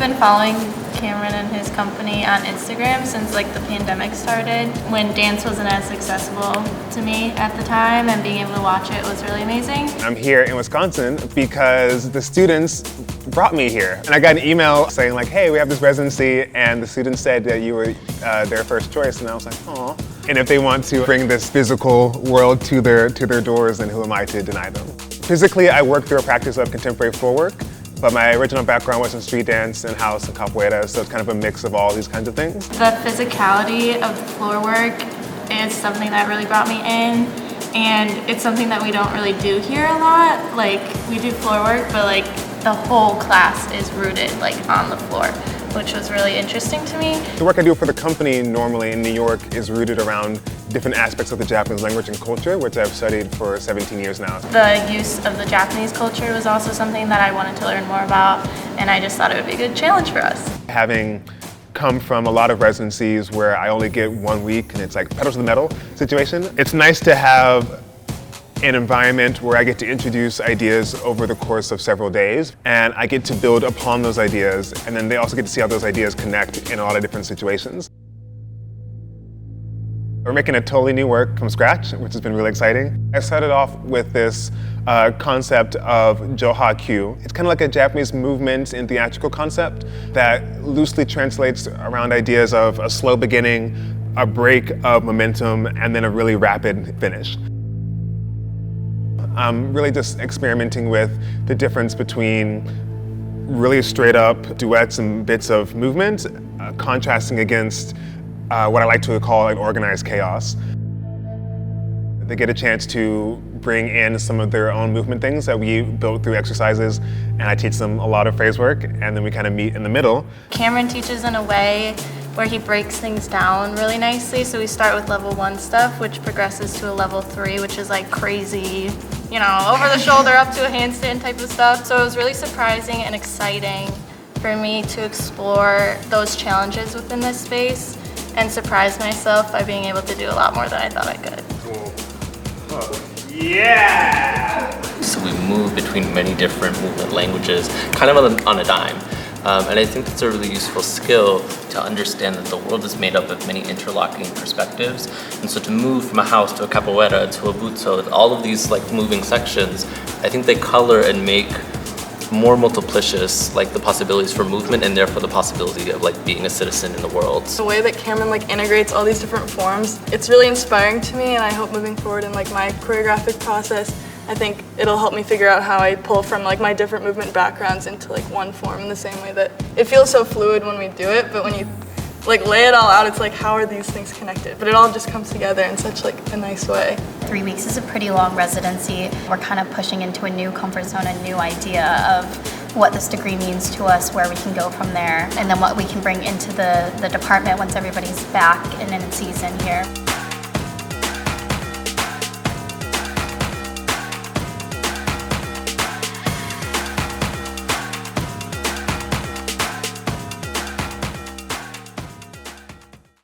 been following Cameron and his company on Instagram since like the pandemic started, when dance wasn't as accessible to me at the time, and being able to watch it was really amazing. I'm here in Wisconsin because the students brought me here. And I got an email saying like, hey, we have this residency, and the students said that you were their first choice, and I was like, aw. And if they want to bring this physical world to their doors, then who am I to deny them? Physically, I work through a practice of contemporary floor work, but my original background was in street dance and house and capoeira, so it's kind of a mix of all these kinds of things. The physicality of the floor work is something that really brought me in, and it's something that we don't really do here a lot. Like, we do floor work, but like the whole class is rooted like on the floor, which was really interesting to me. The work I do for the company normally in New York is rooted around different aspects of the Japanese language and culture, which I've studied for 17 years now. The use of the Japanese culture was also something that I wanted to learn more about, and I just thought it would be a good challenge for us. Having come from a lot of residencies where I only get 1 week and it's like pedal to the metal situation, it's nice to have an environment where I get to introduce ideas over the course of several days, and I get to build upon those ideas, and then they also get to see how those ideas connect in a lot of different situations. We're making a totally new work from scratch, which has been really exciting. I started off with this concept of Joha-kyu. It's kind of like a Japanese movement in theatrical concept that loosely translates around ideas of a slow beginning, a break of momentum, and then a really rapid finish. I'm really just experimenting with the difference between really straight up duets and bits of movement, contrasting against what I like to call an organized chaos. They get a chance to bring in some of their own movement things that we built through exercises, and I teach them a lot of phrase work, and then we kind of meet in the middle. Cameron teaches in a way where he breaks things down really nicely. So we start with level 1 stuff, which progresses to a level 3, which is like crazy, you know, over the shoulder up to a handstand type of stuff. So it was really surprising and exciting for me to explore those challenges within this space and surprise myself by being able to do a lot more than I thought I could. Cool. Oh. Yeah! So we move between many different movement languages, kind of on a dime. And I think it's a really useful skill to understand that the world is made up of many interlocking perspectives. And so to move from a house to a capoeira to a butsu, all of these like moving sections, I think they color and make more multiplicious like the possibilities for movement, and therefore the possibility of like being a citizen in the world. The way that Cameron like integrates all these different forms, it's really inspiring to me, and I hope moving forward in like my choreographic process, I think it'll help me figure out how I pull from like my different movement backgrounds into like one form, in the same way that it feels so fluid when we do it, but when you like lay it all out, it's like, how are these things connected? But it all just comes together in such like a nice way. 3 weeks is a pretty long residency. We're kind of pushing into a new comfort zone, a new idea of what this degree means to us, where we can go from there, and then what we can bring into the department once everybody's back and in season here.